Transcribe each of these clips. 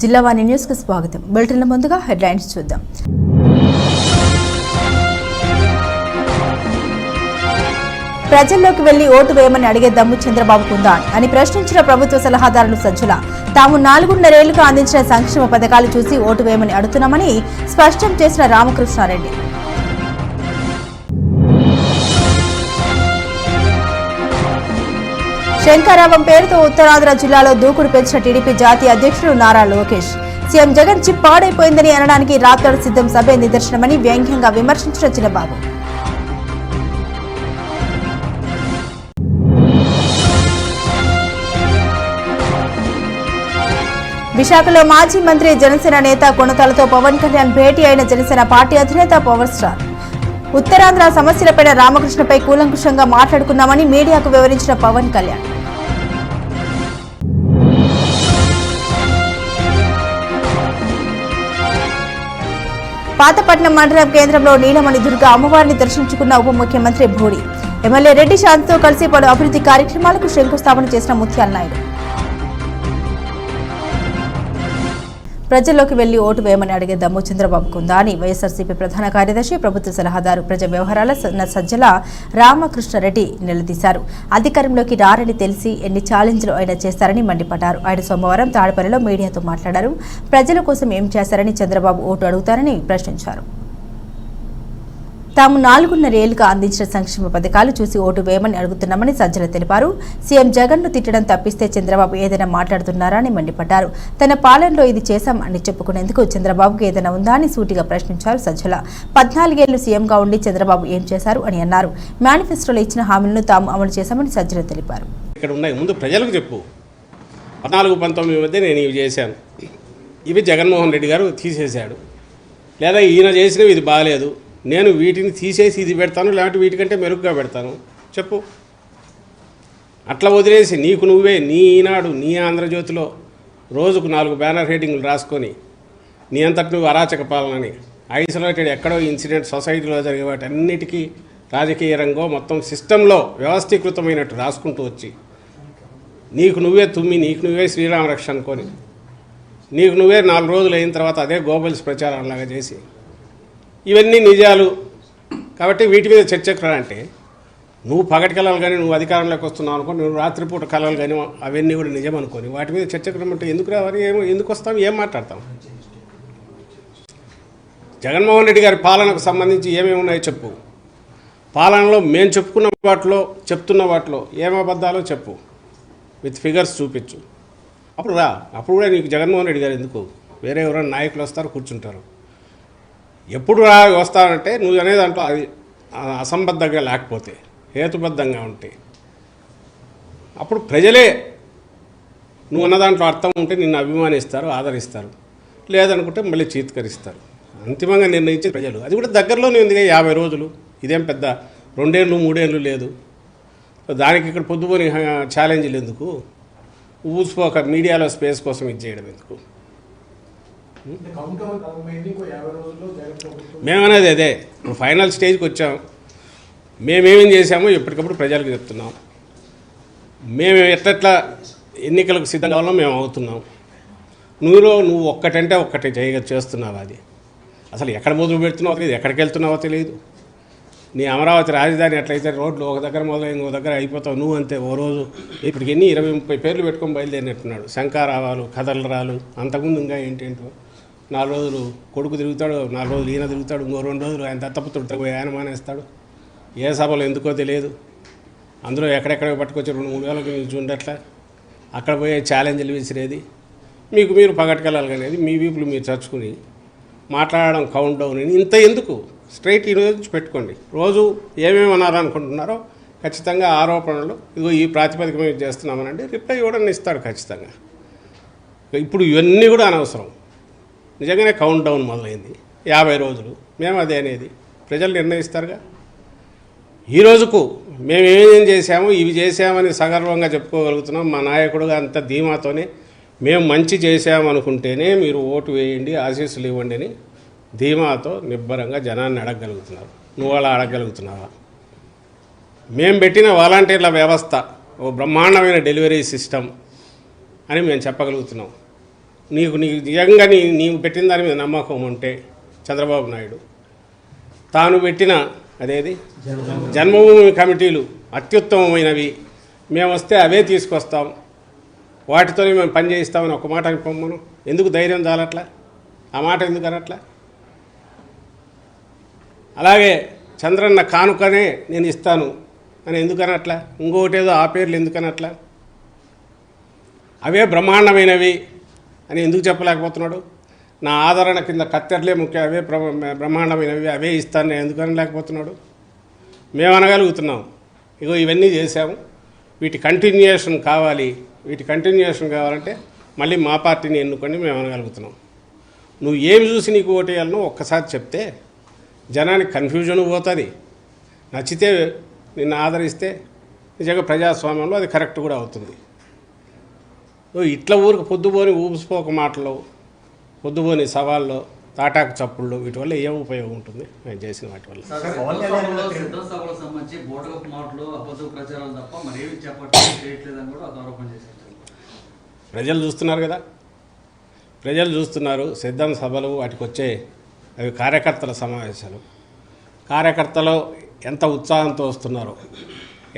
జిల్లా వాణి న్యూస్ కు స్వాగతం. బులెటిన్ల ముందుగా హెడ్లైన్స్ చూద్దాం. ప్రజల్లోకి వెళ్లి ఓటు వేయమని అడిగే దమ్ము చంద్రబాబుకు ఉందా అని ప్రశ్నించిన ప్రభుత్వ సలహాదారులు సజ్జల. తాము 4.5 ఏళ్లుగా అందించిన సంక్షేమ పథకాలు చూసి ఓటు వేయమని అడుగుతున్నామని స్పష్టం చేసిన రామకృష్ణారెడ్డి. శంకరావం పేరుతో ఉత్తరాంధ్ర జిల్లాలో దూకుడు పెంచిన టీడీపీ జాతీయ అధ్యక్షుడు నారా లోకేష్. సీఎం జగన్ చిప్ పాడైపోయిందని అనడానికి రాప్తాడు సిద్ధం సభే నిదర్శనమని వ్యంగ్యంగా విమర్శించిన చిన్నబాబు. విశాఖలో మాజీ మంత్రి జనసేన నేత కొనతాలతో పవన్ కళ్యాణ్ భేటీ అయిన జనసేన పార్టీ అధినేత పవర్ స్టార్. ఉత్తరాంధ్ర సమస్యలపై రామకృష్ణపై కూలంకుషంగా మాట్లాడుకున్నామని మీడియాకు వివరించిన పవన్ కళ్యాణ్. పాతపట్నం మండలం కేంద్రంలో నీలమణి దుర్గ అమ్మవారిని దర్శించుకున్న ఉప ముఖ్యమంత్రి భూడి. ఎమ్మెల్యే రెడ్డి శాంతితో కలిసి పలు అభివృద్ధి కార్యక్రమాలకు శంకుస్థాపన చేసిన ముత్యాల నాయుడు. ప్రజల్లోకి వెళ్లి ఓటు వేయమని అడిగే దమ్ము చంద్రబాబుకు ఉందా అని వైఎస్ఆర్సీపీ ప్రధాన కార్యదర్శి ప్రభుత్వ సలహాదారు ప్రజా వ్యవహారాల సజ్జల రామకృష్ణారెడ్డి నిలదీశారు. అధికారంలోకి రారని తెలిసి ఎన్ని ఛాలెంజ్లు ఆయన చేస్తారని మండిపడ్డారు. ఆయన సోమవారం తాడపల్లిలో మీడియాతో మాట్లాడారు. ప్రజల కోసం ఏం చేశారని చంద్రబాబు ఓటు అడుగుతారని ప్రశ్నించారు. తాము 4.5 ఏళ్లుగా అందించిన సంక్షేమ పథకాలు చూసి ఓటు వేయమని అడుగుతున్నామని సజ్జల తెలిపారు. సీఎం జగన్ ను తిట్టడం తప్పిస్తే చంద్రబాబు ఏదైనా మాట్లాడుతున్నారా అని మండిపడ్డారు. తన పాలనలో ఇది చేశాం అని చెప్పుకునేందుకు చంద్రబాబుకు ఏదైనా ఉందా అని సూటిగా ప్రశ్నించారు సజ్జల. 14 ఏళ్లు సీఎంగా ఉండి చంద్రబాబు ఏం చేశారు అని అన్నారు. మేనిఫెస్టోలో ఇచ్చిన హామీలను తాము అమలు చేశామని సజ్జల తెలిపారు. ఇక్కడ ఉన్నాయి ముందు ప్రజలకు చెప్పు. 14-19 మధ్య నేను ఇవి చేశాను, ఇవి జగన్మోహన్ రెడ్డి గారు తీసేశాడు, లేదా ఈయన చేసినవి ఇది బాగాలేదు, నేను వీటిని తీసేసి ఇది పెడతాను, లేకపోతే వీటికంటే మెరుగ్గా పెడతాను చెప్పు. అట్లా వదిలేసి నీకు నువ్వే నీ ఈనాడు నీ ఆంధ్రజ్యోతిలో రోజుకు 4 బ్యానర్ హెడ్డింగ్లు రాసుకొని నీ అంతటి నువ్వు అరాచక పాలనని ఐసోలేటెడ్ ఎక్కడో ఇన్సిడెంట్ సొసైటీలో జరిగే వాటి అన్నిటికీ రాజకీయ రంగం మొత్తం సిస్టంలో వ్యవస్థీకృతమైనట్టు రాసుకుంటూ వచ్చి నీకు నువ్వే తుమ్మి నీకు నువ్వే శ్రీరామ రక్ష అనుకొని నీకు నువ్వే 4 రోజులు అయిన తర్వాత అదే గోబల్స్ ప్రచారంలాగా చేసి ఇవన్నీ నిజాలు కాబట్టి వీటి మీద చర్చకు రాలంటే నువ్వు పగటి కళలు కానీ నువ్వు అధికారంలోకి వస్తున్నావు అనుకో, నువ్వు రాత్రిపూట కళలు కానీ అవన్నీ కూడా నిజం అనుకోని వాటి మీద చర్చకు రమ్మంటే ఎందుకు రావాలి, ఎందుకు వస్తాం, ఏం మాట్లాడతాం? జగన్మోహన్ రెడ్డి గారి పాలనకు సంబంధించి ఏమేమి ఉన్నాయో చెప్పు. పాలనలో మేము చెప్పుకున్న వాటిలో చెప్తున్న వాటిలో ఏం అబద్ధాలో చెప్పు, విత్ ఫిగర్స్ చూపించు. అప్పుడు రా, అప్పుడు కూడా నీకు జగన్మోహన్ రెడ్డి గారు ఎందుకు, వేరే ఎవరైనా నాయకులు వస్తారు కూర్చుంటారు. ఎప్పుడు వస్తానంటే నువ్వు అనే దాంట్లో అది అసంబద్ధంగా లేకపోతే హేతుబద్ధంగా ఉంటే అప్పుడు ప్రజలే నువ్వు అన్న దాంట్లో అర్థం ఉంటే నిన్ను అభిమానిస్తారు, ఆదరిస్తారు, లేదనుకుంటే మళ్ళీ చీత్కరిస్తారు. అంతిమంగా నిర్ణయించే ప్రజలు. అది కూడా దగ్గరలోనే ఉంది, 50 రోజులు, ఇదేం పెద్ద 2 ఏళ్ళు 3 ఏళ్ళు లేదు. దానికి ఇక్కడ పొద్దుపోని ఛాలెంజ్లు ఎందుకు, ఊసిపోక మీడియాలో స్పేస్ కోసం ఇది చేయడం ఎందుకు? మేమనేది అదే, ఇప్పుడు ఫైనల్ స్టేజ్కి వచ్చాం. మేమేమేం చేసామో ఎప్పటికప్పుడు ప్రజలకు చెప్తున్నాం. మేము ఎట్లా ఎన్నికలకు సిద్ధం కావాలో మేము అవుతున్నాం. నువ్వు ఒక్కటంటే ఒక్కటి చేస్తున్నావు. అది అసలు ఎక్కడ మొదలు పెడుతున్నావో తెలియదు, ఎక్కడికి వెళ్తున్నావో తెలియదు. నీ అమరావతి రాజధాని ఎట్లయితే రోడ్లు ఒక దగ్గర మొదలు ఇంకో దగ్గర అయిపోతావు, నువ్వు అంతే. ఓ రోజు ఇప్పటికి 20-30 పేర్లు పెట్టుకొని బయలుదేరినట్టున్నాడు. శంకారావాలు, కథలరాలు, అంతకుముందు ఇంకా ఏంటేంటో. 4 రోజులు కొడుకు తిరుగుతాడు, 4 రోజులు ఈయన తిరుగుతాడు, ఇంకో 2 రోజులు ఆయన దత్తపుత్రుడు ఆయన మానేస్తాడు. ఏ సభలో ఎందుకో తెలియదు. అందులో ఎక్కడెక్కడ పట్టుకొచ్చి 2-3 వేలకు చూడట్లా అక్కడ పోయే ఛాలెంజ్లు విసిరేది. మీరు పగటికెళ్ళాలి అనేది మీ వీపులు మీరు చచ్చుకుని మాట్లాడడం కౌంట్ డౌన్ అని ఇంత ఎందుకు? స్ట్రైట్ ఈ రోజు పెట్టుకోండి. రోజు ఏమేమి అన్నారనుకుంటున్నారో ఖచ్చితంగా ఆరోపణలు ఇదిగో ఈ ప్రాతిపదిక మీద చేస్తున్నామనండి రిప్లై ఇవ్వడం ఇస్తాడు ఖచ్చితంగా. ఇప్పుడు ఇవన్నీ కూడా అనవసరం. నిజంగానే కౌంట్ డౌన్ మొదలైంది, 50 రోజులు. మేము అదే అనేది ప్రజలు నిర్ణయిస్తారుగా. ఈ రోజుకు మేము ఏమేం చేశామో ఇవి చేశామని సగర్వంగా చెప్పుకోగలుగుతున్నాం. మా నాయకుడుగా అంత ధీమాతోనే మేము మంచి చేశామనుకుంటేనే మీరు ఓటు వేయండి, ఆశీస్సులు ఇవ్వండి అని ధీమాతో నిబ్బరంగా జనాన్ని అడగగలుగుతున్నారు. నువ్వు అలా అడగగలుగుతున్నావా? మేము పెట్టిన వాలంటీర్ల వ్యవస్థ ఓ బ్రహ్మాండమైన డెలివరీ సిస్టమ్ అని మేము చెప్పగలుగుతున్నాం. నీకు నిజంగా నీవు పెట్టిన దాని మీద నమ్మకం ఉంటే చంద్రబాబు నాయుడు తాను పెట్టిన అదేది జన్మభూమి కమిటీలు అత్యుత్తమమైనవి, మేము వస్తే అవే తీసుకొస్తాం, వాటితోనే మేము పని చేయిస్తామని ఒక మాట అనుకోమను. ఎందుకు ధైర్యం చాలట్లా? ఆ మాట ఎందుకు అనట్లా? అలాగే చంద్రన్న కానుకనే నేను ఇస్తాను అని ఎందుకనట్లా? ఇంకొకటేదో ఆ పేర్లు ఎందుకనట్లా? అవే బ్రహ్మాండమైనవి అని ఎందుకు చెప్పలేకపోతున్నాడు? నా ఆదరణ కింద కత్తెరలే ముఖ్యం, అవే బ్రహ్మాండమైనవి, అవే ఇస్తాను నేను ఎందుకని లేకపోతున్నాడు? మేము అనగలుగుతున్నాం, ఇగో ఇవన్నీ చేశాము, వీటి కంటిన్యూయేషన్ కావాలి, వీటి కంటిన్యూయేషన్ కావాలంటే మళ్ళీ మా పార్టీని ఎన్నుకొని మేము అనగలుగుతున్నాం. నువ్వు ఏమి చూసి నీకు ఓటేయాలనో ఒక్కసారి చెప్తే జనానికి కన్ఫ్యూజన్ పోతుంది. నచ్చితే నిన్ను ఆదరిస్తే నిజంగా ప్రజాస్వామ్యంలో అది కరెక్ట్ కూడా అవుతుంది. ఇట్లా ఊరికి పొద్దుపోని ఊపిసిపోక మాటలు, పొద్దుపోని సవాళ్ళు, తాటాకు చప్పుళ్ళు, వీటి వల్ల ఏం ఉపయోగం ఉంటుంది మేము చేసిన వాటి వల్ల? ప్రజలు చూస్తున్నారు కదా, ప్రజలు చూస్తున్నారు. సిద్ధం సభలు వాటికి వచ్చే అవి కార్యకర్తల సమావేశాలు, కార్యకర్తలు ఎంత ఉత్సాహంతో వస్తున్నారో,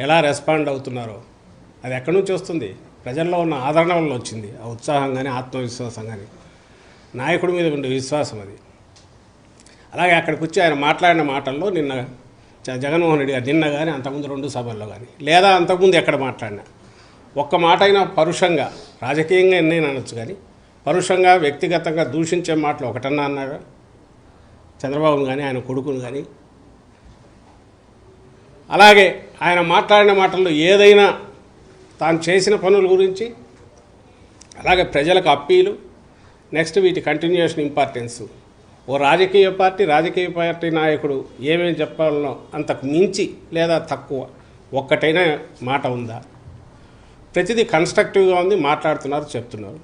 ఎలా రెస్పాండ్ అవుతున్నారో, అది ఎక్కడి నుంచి వస్తుంది? ప్రజల్లో ఉన్న ఆదరణ వల్ల వచ్చింది. ఆ ఉత్సాహం కానీ ఆత్మవిశ్వాసం కానీ నాయకుడి మీద ఉండే విశ్వాసం అది. అలాగే అక్కడికి వచ్చి ఆయన మాట్లాడిన మాటల్లో నిన్న జగన్మోహన్ రెడ్డి గారు నిన్న కానీ అంతకుముందు 2 సభల్లో కానీ లేదా అంతకుముందు ఎక్కడ మాట్లాడినా ఒక్క మాట అయినా పరుషంగా, రాజకీయంగా ఎన్నైనా అనొచ్చు కానీ పరుషంగా వ్యక్తిగతంగా దూషించే మాటలు ఒకటన్నా అన్నారా? చంద్రబాబును కానీ ఆయన కొడుకును కానీ. అలాగే ఆయన మాట్లాడిన మాటల్లో ఏదైనా తాను చేసిన పనుల గురించి, అలాగే ప్రజలకు అప్పీలు, నెక్స్ట్ వీటి కంటిన్యూషన్ ఇంపార్టెన్సు, ఓ రాజకీయ పార్టీ నాయకుడు ఏమేమి చెప్పాలనో అంతకు మించి లేదా తక్కువ ఒక్కటైనా మాట ఉందా? ప్రతిదీ కన్స్ట్రక్టివ్గా ఉంది, మాట్లాడుతున్నారు, చెప్తున్నారు,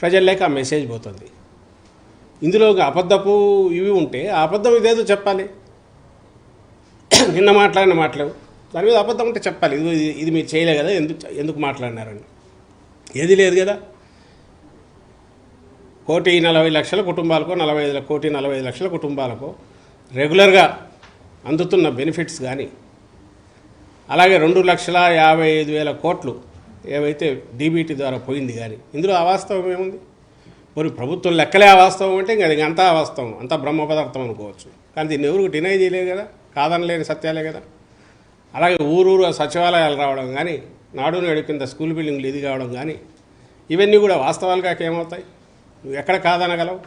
ప్రజల్లోకి ఆ మెసేజ్ పోతుంది. ఇందులో అబద్ధపు ఇవి ఉంటే ఆ అబద్ధం ఇదేదో చెప్పాలి. నిన్న మాట్లాడిన మాటలేవు, దాని మీద అబద్ధం ఉంటే చెప్పాలి. ఇది మీరు చేయలే కదా, ఎందుకు మాట్లాడినారని. ఏది లేదు కదా. 1,40,00,000 కుటుంబాలకు, 1,40,00,000 కుటుంబాలకు రెగ్యులర్గా అందుతున్న బెనిఫిట్స్ కానీ, అలాగే 2,55,000 కోట్లు ఏవైతే డీబీటీ ద్వారా పోయింది కానీ, ఇందులో అవాస్తవం ఏముంది? మరి ప్రభుత్వం లెక్కలే అవాస్తవం అంటే ఇంకా అది అంతా అవాస్తవం, అంతా బ్రహ్మ పదార్థం అనుకోవచ్చు. కానీ దీన్ని ఎవరికి డినై చేయలేదు కదా, కాదనలేని సత్యాలే కదా. అలాగే ఊరూరు సచివాలయాలు రావడం కానీ, నాడు నేడు కింద స్కూల్ బిల్డింగ్లు ఇది కావడం కానీ, ఇవన్నీ కూడా వాస్తవాలుగా ఏమవుతాయి? నువ్వు ఎక్కడ కాదనగలవు?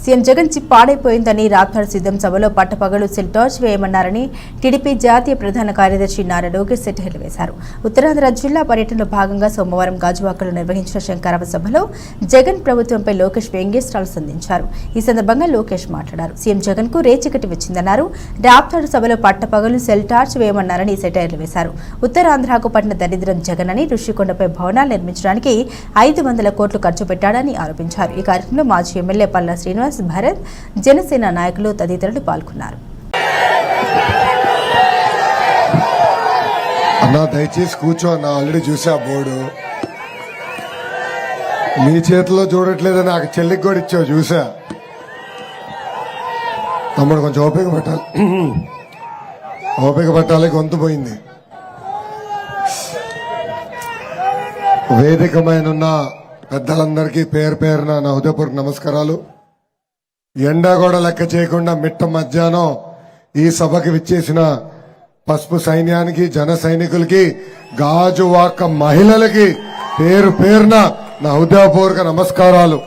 సీఎం జగన్ చిప్ పాడైపోయిందని రాప్తాడు సిద్ధం సభలో పట్టపగలు సెల్ టార్చ్ వేయమన్నారని టీడీపీ జాతీయ ప్రధాన కార్యదర్శి నారా లోకేష్ సెట్టిహెళ్లు వేశారు. ఉత్తరాంధ్ర జిల్లా పర్యటనలో భాగంగా సోమవారం గాజువాకలో నిర్వహించిన శంకరావ సభలో జగన్ ప్రభుత్వంపై లోకేష్ వ్యంగ్యాస్త్రాలు సంధించారు. ఈ సందర్భంగా లోకేష్ మాట్లాడారు. సీఎం జగన్ కు రేచకటి వచ్చిందన్నారు. రాప్తాడు సభలో పట్టపగలు సెల్ టార్చ్ వేయమన్నారని సెటైర్లు వేశారు. ఉత్తరాంధ్రకు పట్టిన దరిద్రం జగన్ అని, ఋషికొండపై భవనాలు నిర్మించడానికి 500 కోట్లు ఖర్చు పెట్టాడని ఆరోపించారు. ఈ కార్యక్రమంలో మాజీ ఎమ్మెల్యే పల్లా శ్రీనివాస్, భరత్, జనసేన నాయకులు తదితరులు పాల్గొన్నారు. అన్నా దయచేసి కూర్చో అన్న, ఆల్రెడీ చూసా బోర్డు, మీ చేతిలో చూడట్లేదని నాకు చెల్లికి కూడా ఇచ్చావు చూసా. తమ్ముడు కొంచెం ఓపిక పట్టాలి, గొంతు పోయింది. వేదికమైన పెద్దలందరికీ పేరు పేరున నా హృదయపూర్వక నమస్కారాలు. ఎండా కూడా లెక్క చేయకుండా మిట్ట మధ్యాహ్నం ఈ సభకి విచ్చేసిన పసుపు సైన్యానికి, జన సైనికులకి, గాజువాక మహిళలకి పేరు పేరున నా హృదయపూర్వక నమస్కారాలు.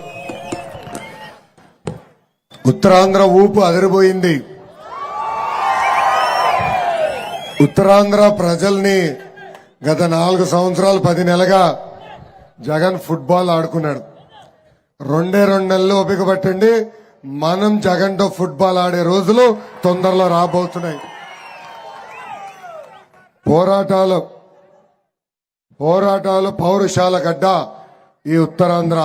ఉత్తరాంధ్ర ఊపు అదిరిపోయింది. ఉత్తరాంధ్ర ప్రజల్ని గత 4 సంవత్సరాలు 10 నెలలుగా జగన్ ఫుట్బాల్ ఆడుకున్నాడు. 2 నెలలు ఓపిక పట్టండి, మనం జగన్తో ఫుట్బాల్ ఆడే రోజులు తొందరలో రాబోతున్నాయి. పోరాటాలు పౌరుషాల గడ్డ ఈ ఉత్తరాంధ్ర.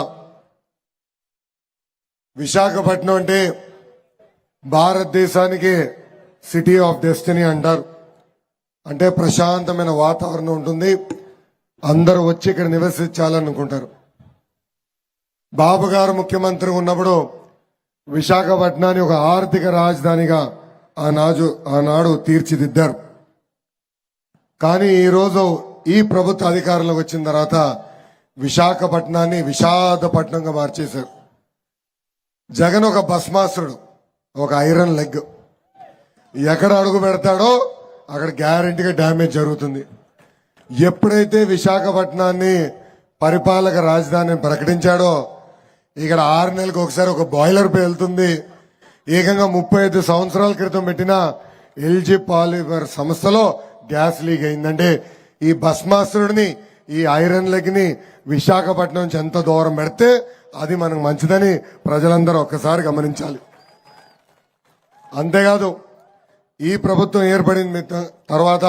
విశాఖపట్నం అంటే భారతదేశానికి సిటీ ఆఫ్ డెస్టినీ అంటారు. అంటే ప్రశాంతమైన వాతావరణం ఉంటుంది, అందరూ వచ్చి ఇక్కడ నివసించాలనుకుంటారు. బాబు గారు ముఖ్యమంత్రి ఉన్నప్పుడు విశాఖపట్నాన్ని ఒక ఆర్థిక రాజధానిగా ఆనాడు తీర్చిదిద్దారు. కానీ ఈరోజు ఈ ప్రభుత్వ అధికారంలోకి వచ్చిన తర్వాత విశాఖపట్నాన్ని విషాదపట్నంగా మార్చేశారు. జగన్ ఒక భస్మాసురుడు, ఒక ఐరన్ లెగ్. ఎక్కడ అడుగు పెడతాడో అక్కడ గ్యారెంటీగా డ్యామేజ్ జరుగుతుంది. ఎప్పుడైతే విశాఖపట్నాన్ని పరిపాలక రాజధాని ప్రకటించాడో ఇక్కడ 6 నెలలకు ఒకసారి ఒక బాయిలర్ పేలుతుంది. ఏకంగా 35 సంవత్సరాల క్రితం పెట్టిన ఎల్జీ పాలిమర్ సంస్థలో గ్యాస్ లీక్ అయిందంటే ఈ భస్మాసురుడిని, ఈ ఐరన్ లెగ్ ని విశాఖపట్నం నుంచి ఎంత దూరం పెడితే అది మనకు మంచిదని ప్రజలందరూ ఒక్కసారి గమనించాలి. అంతేకాదు ఈ ప్రభుత్వం ఏర్పడిన తర్వాత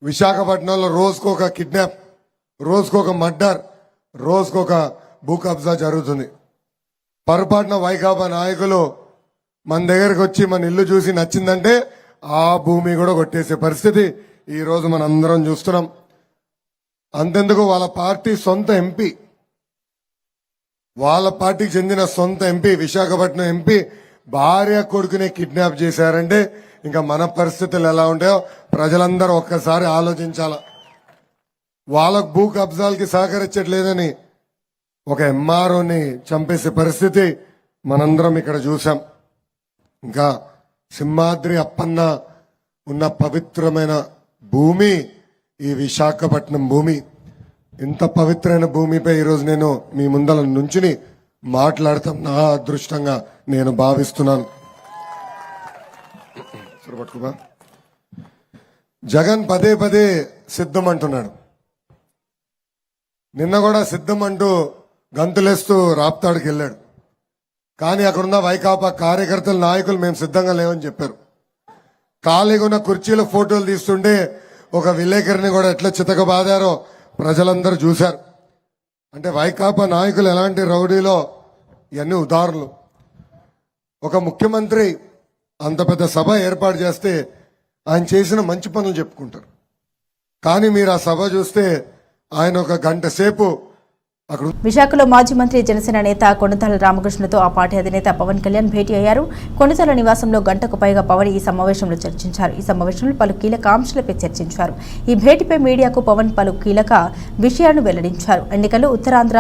విశాఖపట్నంలో రోజుకొక కిడ్నాప్, రోజుకొక మర్డర్, రోజుకొక భూ కబ్జా జరుగుతుంది. పొరపాటున వైకాపా నాయకులు మన దగ్గరకు వచ్చి మన ఇల్లు చూసి నచ్చిందంటే ఆ భూమి కూడా కొట్టేసే పరిస్థితి ఈ రోజు మనం అందరం చూస్తున్నాం. అంతెందుకు వాళ్ళ పార్టీ సొంత ఎంపీ, వాళ్ళ పార్టీకి చెందిన సొంత ఎంపీ, విశాఖపట్నం ఎంపీ భార్య కొడుకునే కిడ్నాప్ చేశారంటే ఇంకా మన పరిస్థితులు ఎలా ఉంటాయో ప్రజలందరూ ఒక్కసారి ఆలోచించాల. వాళ్ళకు భూ కబ్జాలకి సహకరించట్లేదని ఒక ఎంఆర్ఓని చంపేసే పరిస్థితి మనందరం ఇక్కడ చూసాం. ఇంకా సింహాద్రి అప్పన్న ఉన్న పవిత్రమైన భూమి ఈ విశాఖపట్నం భూమి. ఇంత పవిత్రమైన భూమిపై ఈరోజు నేను మీ ముందల నుంచుని మాట్లాడతాం నా అదృష్టంగా నేను భావిస్తున్నాను. జగన్ పదే పదే సిద్ధం అంటున్నాడు. నిన్న కూడా సిద్ధం అంటూ గంతులేస్తూ రాప్తాడుకి వెళ్ళాడు. కానీ అక్కడున్న వైకాపా కార్యకర్తల నాయకులు మేము సిద్ధంగా లేవని చెప్పారు. ఖాళీగా ఉన్న కుర్చీలో ఫోటోలు తీస్తుంటే ఒక విలేకరిని కూడా ఎట్లా చితకబాదారో ప్రజలందరూ చూశారు. అంటే వైకాపా నాయకులు ఎలాంటి రౌడీలో ఇవన్నీ ఉదాహరణలు. ఒక ముఖ్యమంత్రి అంత పెద్ద సభ ఏర్పాటు చేస్తే ఆయన చేసిన మంచి పనులు చెప్పుకుంటారు. కానీ మీరు ఆ సభ చూస్తే ఆయన ఒక గంట సేపు అక్కడ. విశాఖలో మాజీ మంత్రి జనసేన నేత కొణితాల రామకృష్ణతో ఆ పార్టీ అధినేత పవన్ కళ్యాణ్ భేటీ అయ్యారు. కొణితాల నివాసంలో గంటకు పైగా పవన్ ఈ సమావేశంలో చర్చించారు. ఈ సమావేశంలో పలు కీలక అంశాలపై చర్చించారు. ఈ భేటీపై మీడియాకు పవన్ పలు కీలక విషయాలను వెల్లడించారు. ఎన్నికలు ఉత్తరాంధ్ర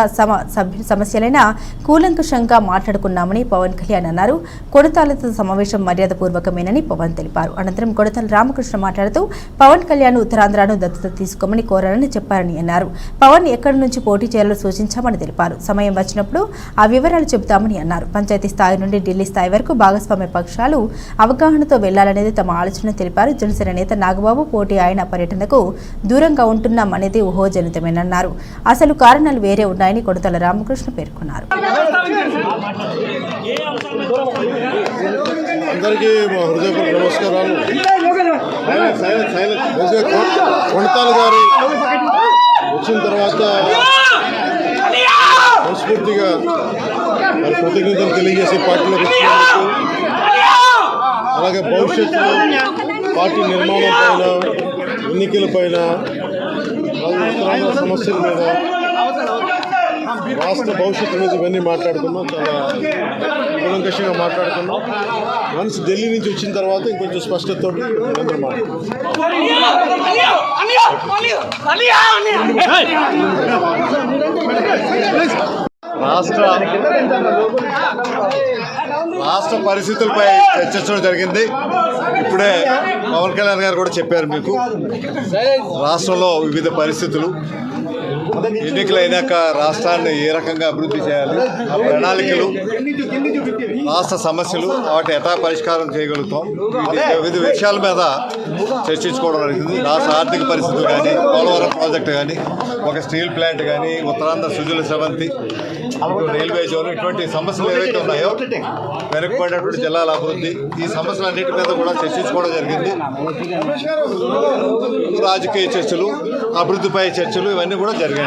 సమస్యలైన కూలంకషంగా మాట్లాడుకున్నామని పవన్ కళ్యాణ్ అన్నారు. కొణితాలతో సమావేశం మర్యాదపూర్వకమేనని పవన్ తెలిపారు. అనంతరం కొణితాల రామకృష్ణ మాట్లాడుతూ పవన్ కళ్యాణ్ ఉత్తరాంధ్రను దత్తత తీసుకోమని కోరారని చెప్పారని అన్నారు. పవన్ ఎక్కడి నుంచి పోటీ చేయాలో సూచించామని తెలిపారు. సమయం వచ్చినప్పుడు ఆ వివరాలు చెబుతామని అన్నారు. పంచాయతీ స్థాయి నుండి ఢిల్లీ స్థాయి వరకు భాగస్వామ్య పక్షాలు అవగాహనతో వెళ్లాలనేది తమ ఆలోచన తెలిపారు. జనసేన నేత నాగబాబు పోటీ ఆయన పర్యటనకు దూరంగా ఉంటున్నామనేది ఊహోజనితమేనన్నారు. అసలు కారణాలు వేరే ఉన్నాయని కొణితాల రామకృష్ణ పేర్కొన్నారు. అందరికీ మా హృదయపూర్వక నమస్కారాలు. కొణితాల గారు వచ్చిన తర్వాత మనస్ఫూర్తిగా కృతజ్ఞతలు తెలియజేసే పార్టీలోకి వచ్చినందుకు, అలాగే భవిష్యత్తులో పార్టీ నిర్మాణం పైన, ఎన్నికల పైన, సమస్యల మీద, రాష్ట్ర భవిష్యత్తు మీద ఇవన్నీ మాట్లాడుకున్నాం. చాలా కూలంకషంగా మాట్లాడుకున్నాం. మనసు ఢిల్లీ నుంచి వచ్చిన తర్వాత ఇంకొంచెం స్పష్టతతో అందరూ రాష్ట్ర పరిస్థితులపై చర్చించడం జరిగింది. ఇప్పుడే పవన్ కళ్యాణ్ గారు కూడా చెప్పారు మీకు. రాష్ట్రంలో వివిధ పరిస్థితులు, ఎన్నికలు అయినాక రాష్ట్రాన్ని ఏ రకంగా అభివృద్ధి చేయాలి, ఆ ప్రణాళికలు, రాష్ట్ర సమస్యలు, వాటి ఎటా పరిష్కారం చేయగలుగుతాం, వివిధ విషయాల మీద చర్చించుకోవడం జరిగింది. రాష్ట్ర ఆర్థిక పరిస్థితులు కానీ, పోలవరం ప్రాజెక్టు కానీ, ఒక స్టీల్ ప్లాంట్ కానీ, ఉత్తరాంధ్ర సుజల స్రవంతి, రైల్వే జోన్, ఇటువంటి సమస్యలు ఏవైతే ఉన్నాయో, వెనుకబడినటువంటి జిల్లాల అభివృద్ధి, ఈ సమస్యలన్నిటి మీద కూడా చర్చించుకోవడం జరిగింది. రాజకీయ చర్చలు, అభివృద్ధిపై చర్చలు ఇవన్నీ కూడా జరిగాయి.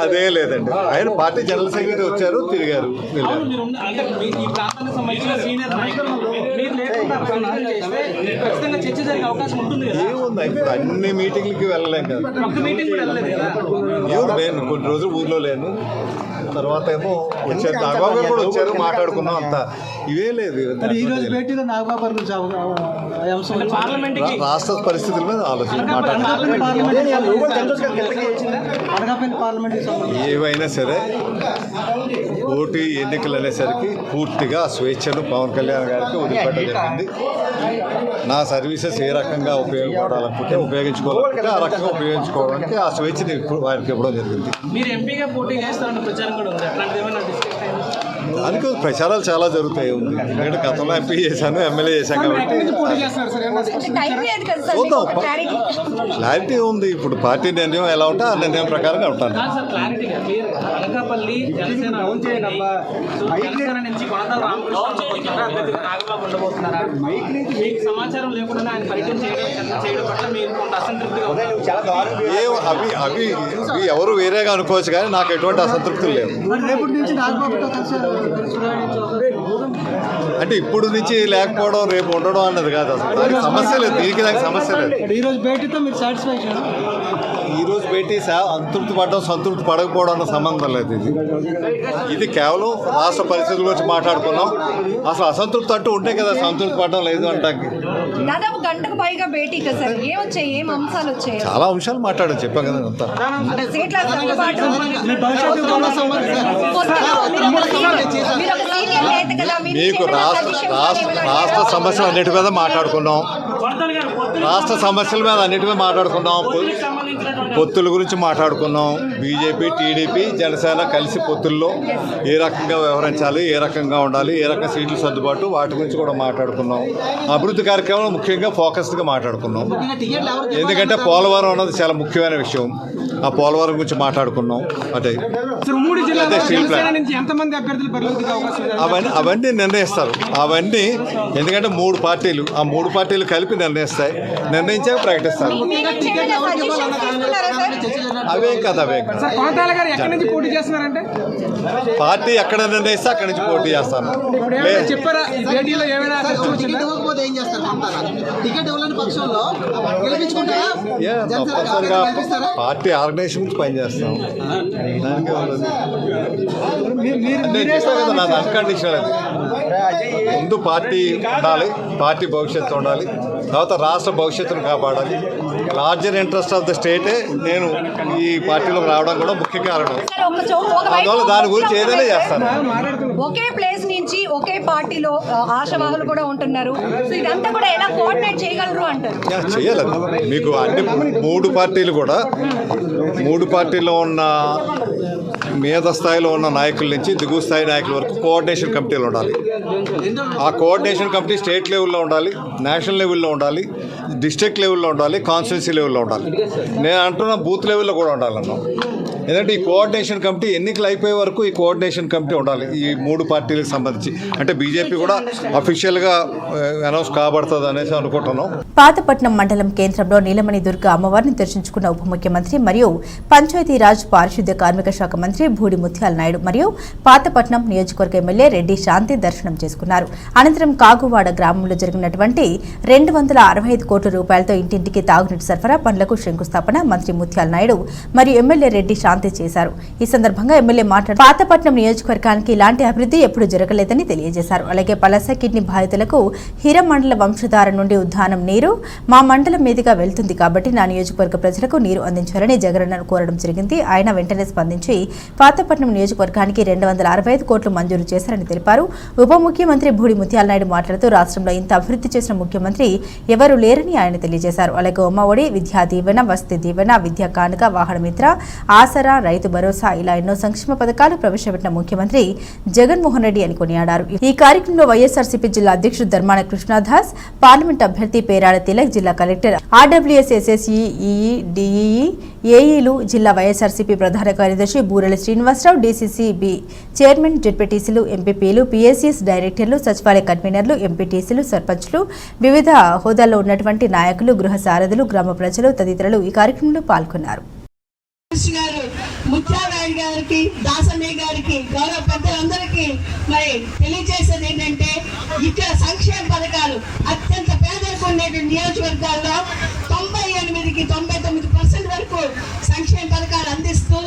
అదే లేదండి, ఆయన పార్టీ జనరల్ సెక్రటరీ వచ్చారు, తిరిగారు, వెళ్ళారు. ఖచ్చితంగా చర్చ జరిగే అవకాశం ఉంటుంది కదా. ఏముంది ఇప్పుడు అన్ని మీటింగ్లకి వెళ్ళలేం కదా. ఒక్క మీటింగ్ కూడా వెళ్ళలేదు కదా. నేను కొన్ని రోజులు ఊర్లో లేను, తర్వాత ఏమో వచ్చారు, నాగబాబు గారు కూడా వచ్చారు, మాట్లాడుకున్నాం అంతా. ఇవే లేదు. ఈ రోజు భేటీలో నాగబాబు గురించి అంశం పార్లమెంట్ రాష్ట్ర పరిస్థితుల మీద ఆలోచన మాట్లాడుతున్నాం. అనకాపల్లి పార్లమెంట్ ఏవైనా సరే పోటీ ఎన్నికలు అనేసరికి పూర్తిగా స్వేచ్ఛను పవన్ కళ్యాణ్ గారికి వదిలిపెట్టడం జరిగింది. నా సర్వీసెస్ ఏ రకంగా ఉపయోగపడాలనుకుంటే ఉపయోగించుకోవాలనుకుంటే ఆ రకంగా ఉపయోగించుకోవడానికి ఆ స్వేచ్ఛని వారికి ఇవ్వడం జరిగింది. మీరు ఎంపీగా పోటీ చేస్తారన్న ప్రచారం కూడా ఉంది. అట్లాంటిది ఏమైనా డిస్కస్ అయింది? దానికి ప్రచారాలు చాలా జరుగుతాయి. ఉంది ఎందుకంటే గతంలో ఎంపీ చేశాను, ఎమ్మెల్యే చేశాను కాబట్టి చూద్దాం. క్లారిటీ ఉంది. ఇప్పుడు పార్టీ నిర్ణయం ఎలా ఉంటే ఆ నిర్ణయం ప్రకారంగా ఉంటాను. కాదు సార్, క్లారిటీగా మీరు అనకాపల్లి జనసేన జనసేన నుంచి కొనతాల రామకృష్ణ అభ్యర్థిగా నాగబాబు ఉండబోతున్నారా? మీకు సమాచారం లేకుండా ఆయన పర్యటన చేయడం పట్ల మీరు కొంత అసంతృప్తిగా ఉన్నారు. అవి అవి అవి ఎవరు వేరేగా అనుకోవచ్చు కానీ నాకు ఎటువంటి అసంతృప్తులు లేవు. రేపటి నుంచి నాగబాబుతో కలిసి అంటే ఇప్పుడు నుంచి లేకపోవడం రేపు ఉండడం అన్నది కాదు. అసలు దానికి సమస్య లేదు, దీనికి దానికి సమస్య లేదు. ఈ రోజు భేటీతో మీరు సాటిస్ఫై ఈ రోజు పెట్టి సంతృప్తి పడడం సంతృప్తి పడకపోవడం అన్న సంబంధం లేదు. ఇది కేవలం రాష్ట్ర పరిస్థితుల గురించి మాట్లాడుకున్నాం. అసలు అసంతృప్తి అంటూ ఉంటే కదా సంతృప్తి పడడం లేదు అంటానికి. దాదాపు గంటకు పైగా భేటీ కదా సార్. ఏమొచ్చాయి, ఏం అంశాలు వచ్చాయి? చాలా అంశాలు మాట్లాడారు, చెప్పాం కదా అంతా. సీట్ల సర్దుబాటు, మీకు రాష్ట్ర సమస్యలు అన్నిటి మీద మాట్లాడుకున్నాం. రాష్ట్ర సమస్యల మీద అన్నిటి మీద మాట్లాడుకున్నాం. పొత్తుల గురించి మాట్లాడుకున్నాం. బీజేపీ, టీడీపీ, జనసేన కలిసి పొత్తుల్లో ఏ రకంగా వ్యవహరించాలి, ఏ రకంగా ఉండాలి, ఏ రకంగా సీట్లు సర్దుబాటు, వాటి గురించి కూడా మాట్లాడుకున్నాం. అభివృద్ధి కార్యక్రమాలు ముఖ్యంగా ఫోకస్డ్గా మాట్లాడుకున్నాం. ఎందుకంటే పోలవరం అన్నది చాలా ముఖ్యమైన విషయం. ఆ పోలవరం గురించి మాట్లాడుకున్నాం. అదే అవన్నీ నిర్ణయిస్తారు. అవన్నీ ఎందుకంటే 3 పార్టీలు, ఆ 3 పార్టీలు కలిపి నిర్ణయిస్తాయి. నిర్ణయించాక ప్రకటిస్తారు. అవేం కదా, అవే పార్టీ ఎక్కడ నిర్ణయిస్తే అక్కడి నుంచి పోటీ చేస్తాను. తప్పనిసరిగా పార్టీ ఆర్గనైజేషన్ గురించి పనిచేస్తాం. దానికే ఉన్నది. నేను చేస్తాను కదా, నాది అన్కండిషనల్. అది ముందు పార్టీ ఉండాలి, పార్టీ భవిష్యత్తు ఉండాలి, తర్వాత రాష్ట్ర భవిష్యత్తును కాపాడాలి. లార్జర్ ఇంట్రెస్ట్ ఆఫ్ ద స్టేటే నేను ఈ పార్టీలోకి రావడం కూడా ముఖ్య కారణం. అందువల్ల దాని గురించి ఏదైనా చేస్తాను. ఒకే ప్లేస్ నుంచి ఒకే పార్టీలో ఆశావాహులు కూడా ఉంటున్నారు. సో ఇదంతా కూడా ఎలా కోఆర్డినేట్ చేయగలరు అంటారు? చేయాలి. మీకు అన్ని 3 పార్టీలు కూడా 3 పార్టీల్లో ఉన్న మీద స్థాయిలో ఉన్న నాయకుల నుంచి దిగువ స్థాయి నాయకుల వరకు కోఆర్డినేషన్ కమిటీలు ఉండాలి. ఆ కోఆర్డినేషన్ కమిటీ స్టేట్ లెవెల్లో ఉండాలి, నేషనల్ లెవెల్లో ఉండాలి, డిస్ట్రిక్ట్ లెవెల్లో ఉండాలి, కాన్స్టిట్యున్సీ లెవెల్లో ఉండాలి. నేను అంటున్న బూత్ లెవెల్లో కూడా ఉండాలన్నాం. ఎందుకంటే ఈ కోఆర్డినేషన్ కమిటీ ఎన్నికలు అయిపోయే వరకు ఈ కోఆర్డినేషన్ కమిటీ ఉండాలి. ఈ 3 పార్టీలకు సంబంధించి అంటే బీజేపీ కూడా అఫీషియల్గా అనౌన్స్ కాబడుతుంది అనేసి అనుకుంటున్నాం. పాతపట్నం మండలం కేంద్రంలో నీలమణి దుర్గ అమ్మవారిని దర్శించుకున్న ఉప ముఖ్యమంత్రి మరియు పంచాయతీరాజ్ పారిశుద్ధ్య కార్మిక శాఖ మంత్రి భూడి ముత్యాల నాయుడు మరియు పాతపట్నం నియోజకవర్గ ఎమ్మెల్యే రెడ్డి శాంతి దర్శనం చేసుకున్నారు. అనంతరం కాగువాడ గ్రామంలో జరిగినటువంటి 265 కోట్ల రూపాయలతో ఇంటింటికి తాగునీటి సరఫరా పనులకు శంకుస్థాపన మంత్రి ముత్యాల నాయుడు మరియు ఎమ్మెల్యే రెడ్డి శాంతి చేశారు. ఈ సందర్భంగా ఎమ్మెల్యే మాట్లాడుతూ పాతపట్నం నియోజకవర్గానికి ఇలాంటి అభివృద్ధి ఎప్పుడూ జరగలేదని తెలియజేశారు. అలాగే పలాస కిడ్నీ బాధితులకు హీరమండల వంశధార నుండి ఉద్దానం నీరు మా మండలం మీదుగా వెళ్తుంది కాబట్టి నా నియోజకవర్గ ప్రజలకు నీరు అందించాలని జగనన్నను కోరడం జరిగింది. ఆయన వెంటనే స్పందించి పాతపట్నం నియోజకవర్గానికి 265 కోట్లు మంజూరు చేశారని తెలిపారు. ఉప ముఖ్యమంత్రి భూడి ముత్యాల నాయుడు మాట్లాడుతూ రాష్ట్రంలో ఇంత అభివృద్ధి చేసిన ముఖ్యమంత్రి ఎవరూ లేరని ఆయన తెలియజేశారు. అలాగే ఉమ్మఒడి, విద్యా దీవెన, వసతి దీవెన, విద్యా కానుక, వాహన మిత్ర, ఆసరా, రైతు భరోసా ఇలా ఎన్నో సంక్షేమ పథకాలు ప్రవేశపెట్టిన ముఖ్యమంత్రి జగన్మోహన్ రెడ్డి అని కొనియాడారు. ఈ కార్యక్రమంలో వైఎస్ఆర్సీపీ జిల్లా అధ్యక్షుడు ధర్మాన కృష్ణదాస్, పార్లమెంట్ అభ్యర్థి పేరాడ తిలక్, జిల్లా collector, RWS, SSE, EE, DEE, ఏఈలు, జిల్లా వైఎస్ఆర్సీపీ ప్రధాన కార్యదర్శి బూరెల శ్రీనివాసరావు, డీసీసీబీ చైర్మన్, జెడ్పీటీసీలు, ఎంపీపీలు, పీఎస్సీఎస్ డైరెక్టర్లు, సచివాలయ కన్వీనర్లు, ఎంపీటీసీలు, సర్పంచ్లు, వివిధ హోదాల్లో ఉన్నటువంటి నాయకులు, గృహ సారథులు, గ్రామ ప్రజలు తదితరులు ఈ కార్యక్రమంలో పాల్గొన్నారు. ముత్యాలరాయుడు గారికి, దాసమయ్య గారికి, గౌరవ పెద్దలందరికీ మరి తెలియజేసేది ఏంటంటే ఇక్కడ సంక్షేమ పథకాలు అత్యంత పేదలకు ఉండే ఉన్నటువంటి నియోజకవర్గాల్లో 98కి 99% వరకు సంక్షేమ పథకాలు అందిస్తూ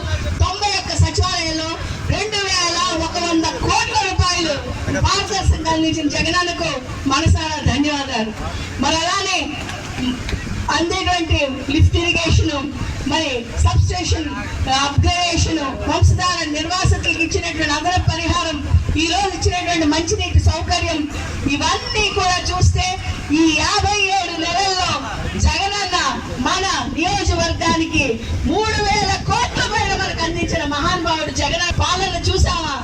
91 సచివాలయాల్లో 2100 కోట్ల రూపాయలు పారదర్శకంగా అందించిన జగనన్నకు మనసారా ధన్యవాదాలు. మరి అలానే అందేటువంటి లిఫ్ట్ ఇరిగేషన్, మరి సబ్ స్టేషన్ అప్గ్రేడేషన్, వంశధార నిర్వాసితులకు ఇచ్చినటువంటి అదనపు పరిహారం, ఈ రోజు ఇచ్చినటువంటి మంచినీటి సౌకర్యం, ఇవన్నీ కూడా చూస్తే ఈ 57 నెలల్లో జగనన్న మన నియోజకవర్గానికి 3000 కోట్ల పైన మనకు అందించిన మహానుభావుడు జగన్. పాలన చూసామా,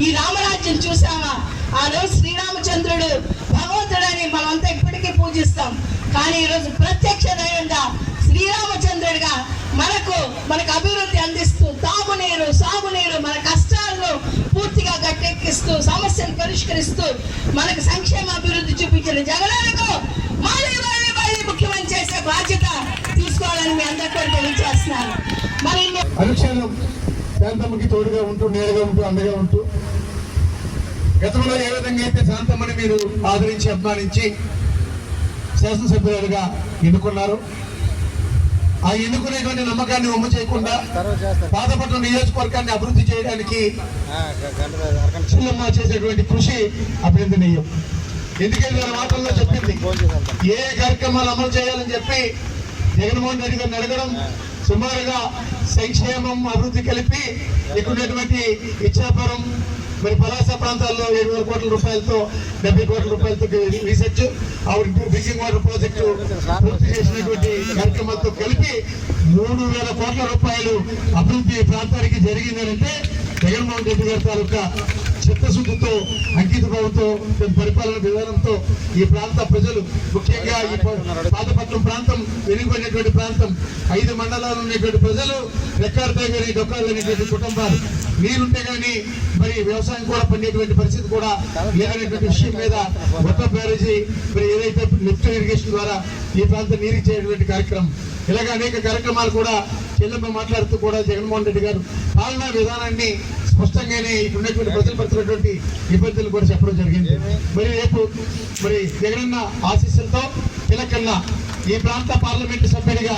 ఈ రామరాజ్యం చూసామా? ఆ రోజు శ్రీరామచంద్రుడు భగవంతుడని మనమంతా ఇప్పటికీ పూజిస్తాం. కానీ ఈరోజు ప్రత్యక్ష దైవంగా శ్రీరామచంద్రుడిగా మనకు అభివృద్ధి అందిస్తూ తాగునీరు, సాగునీరు, మన కష్టాలను పూర్తిగా గట్టెక్కిస్తూ సమస్యలు పరిష్కరిస్తూ మనకు సంక్షేమ అభివృద్ధి చూపించిన జగనన్నకు మళ్ళీ ముఖ్యమంత్రి చేసే బాధ్యత తీసుకోవాలని మీ అందరికీ తెలియజేస్తున్నాను. మరి అనుక్షణం శాంతమ్మకి తోడుగా ఉంటూ, నేరుగా ఉంటూ, అండగా ఉంటూ, గతంలో ఏ విధంగా అయితే శాంతమ్మని మీరు ఆదరించి అభిమానించి శాసనసభ్యులుగా ఎన్నుకున్నారు, ఆ ఎన్నుకునేటువంటి నమ్మకాన్ని ఒమ్ము చేయకుండా పాతపట్నం నియోజకవర్గాన్ని అభివృద్ధి చేయడానికి చిన్నమ్మ చేసేటువంటి కృషి అభినందనీయం. ఎందుకంటే వాళ్ళ మాటల్లో చెప్పింది ఏ కార్యక్రమాలు అమలు చేయాలని చెప్పి జగన్మోహన్ రెడ్డి గారిని అడగడం, సుమారుగా సంక్షేమం, అభివృద్ధి కలిపి ఇక్కడ ఇచ్చాపురం, మరి పలాస ప్రాంతాల్లో 7,000 కోట్ల రూపాయలతో 70 కోట్ల రూపాయలతో రీసెర్చ్, డ్రింకింగ్ వాటర్ ప్రాజెక్టు పూర్తి చేసినటువంటి కార్యక్రమాలతో కలిపి 3,000 కోట్ల రూపాయలు అభివృద్ధి ప్రాంతానికి జరిగిందంటే జగన్మోహన్ రెడ్డి గారి తాలూకా చిత్తశుద్ధితో, అంకిత భావంతో, పరిపాలన విధానంతో ఈ ప్రాంత ప్రజలు, ముఖ్యంగా ఈ పాతపట్నం ప్రాంతం, వెనుకబడినటువంటి ప్రాంతం, 5 మండలాలు ఉన్నటువంటి ప్రజలు రెక్కాడితే కానీ డొక్కాలు అనేటువంటి కుటుంబాలు, నీరుంటే కానీ మరి వ్యవసాయం కూడా పండేటువంటి పరిస్థితి కూడా లేదనేటువంటి విషయం మీద కొత్త బ్యారేజీ, మరి ఏదైతే లిఫ్ట్ ఇరిగేషన్ ద్వారా ఈ ప్రాంతం నీరు ఇచ్చేటువంటి కార్యక్రమం, ఇలాగ అనేక కార్యక్రమాలు కూడా చెల్లెమ్మ మాట్లాడుతూ కూడా జగన్మోహన్ రెడ్డి గారు పాలనా విధానాన్ని స్పష్టంగానే ఇక్కడ ఉన్నటువంటి ప్రజలు పడుతున్నటువంటి ఇబ్బందులు కూడా చెప్పడం జరిగింది. మరి రేపు మరి జగనన్న ఆశీస్సులతో తిలకన్న ఈ ప్రాంత పార్లమెంటు సభ్యుడిగా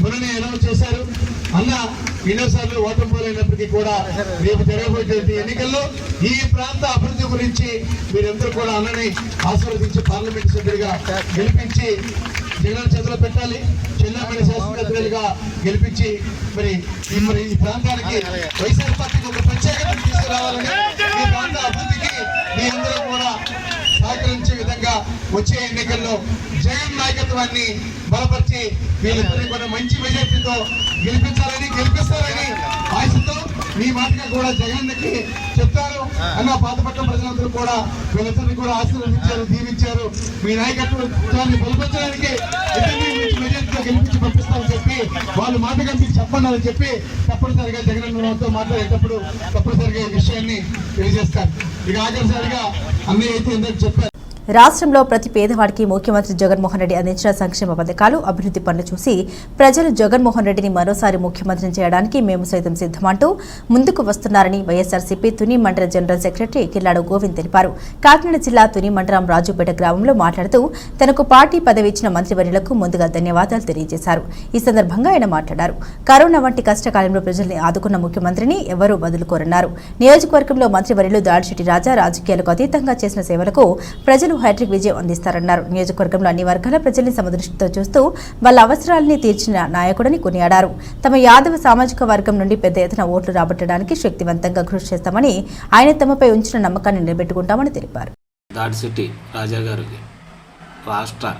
మొన్ననే అనౌన్స్ చేశారు. అన్న ఎన్నోసార్లు ఓటమి పోలైనప్పటికీ కూడా రేపు జరగబోయేటువంటి ఎన్నికల్లో ఈ ప్రాంత అభివృద్ధి గురించి మీరందరూ కూడా అన్నని ఆశీర్వదించి పార్లమెంటు సభ్యుడిగా గెలిపించి జగన్ చేతిలో పెట్టాలి. చెల్లెమ్మని శాసనసభ్యులుగా గెలిపించి మరి ఈ ప్రాంతానికి వైఎస్ఆర్ పార్టీకి ఒక ప్రత్యేకత తీసుకురావాలని, ఈ ప్రాంత అభివృద్ధికి మీ అందరూ కూడా సహకరించే విధంగా వచ్చే ఎన్నికల్లో జగన్ నాయకత్వాన్ని బలపరిచి వీళ్ళిద్దరినీ కూడా మంచి మెజార్టీతో గెలిపిస్తారని ఆశతో మీ మాటగా కూడా జగన్కి చెప్తారు అన్న పాతపట్నం ప్రజలందరూ కూడా వీళ్ళిద్దరిని కూడా ఆశీర్వదించారు, దీవించారు. మీ నాయకత్వాన్ని బలపరచడానికి ఇద్దరిని మెజార్టీతో గెలిపించి పంపిస్తామని చెప్పి వాళ్ళు మాట కనిపించి చెప్పండి అని చెప్పి తప్పనిసరిగా జగన్ మాట్లాడేటప్పుడు తప్పనిసరిగా ఈ విషయాన్ని తెలియజేస్తారు. ఇక ఆఖరిసారిగా అన్నయ్య అయితే ఎందుకు చెప్పారు, రాష్ట్రంలో ప్రతి పేదవాడికి ముఖ్యమంత్రి జగన్మోహన్ రెడ్డి అందించిన సంక్షేమ పథకాలు, అభివృద్ధి పనులు చూసి ప్రజలు జగన్మోహన్ రెడ్డిని మరోసారి ముఖ్యమంత్రిని చేయడానికి మేము సైతం సిద్ధమంటూ ముందుకు వస్తున్నారని వైఎస్ఆర్సీపీ తుని మండల జనరల్ సెక్రటరీ కిల్లాడు గోవింద్ తెలిపారు. కాకినాడ జిల్లా తుని మండలం రాజుపేట గ్రామంలో మాట్లాడుతూ తనకు పార్టీ పదవి ఇచ్చిన మంత్రివర్యులకు ముందుగా ధన్యవాదాలు తెలియజేశారు. ఈ సందర్భంగా ఆయన మాట్లాడారు. కరోనా వంటి కష్టకాలంలో ప్రజల్ని ఆదుకున్న ముఖ్యమంత్రిని ఎవరూ వదులుకోరన్నారు. నియోజకవర్గంలో మంత్రివర్యులు దాడిశెట్టి రాజా రాజకీయాలకు అతీతంగా చేసిన సేవలకు ప్రజలు హ్యాట్రిక్ విజయం అందిస్తారన్నారు. నియోజకవర్గంలో అన్ని వర్గాల ప్రజల్ని సమదృష్టితో చూస్తూ వాళ్ళ అవసరాలని తీర్చిన నాయకుడని కొనియాడారు. తమ యాదవ సామాజిక వర్గం నుండి పెద్ద ఎత్తున ఓట్లు రాబట్టడానికి శక్తివంతంగా కృషి చేస్తామని, ఆయన తమపై ఉంచిన నమ్మకాన్ని నిలబెట్టుకుంటామని తెలిపారు. దాడిశెట్టి రాజా గారికి, రాష్ట్ర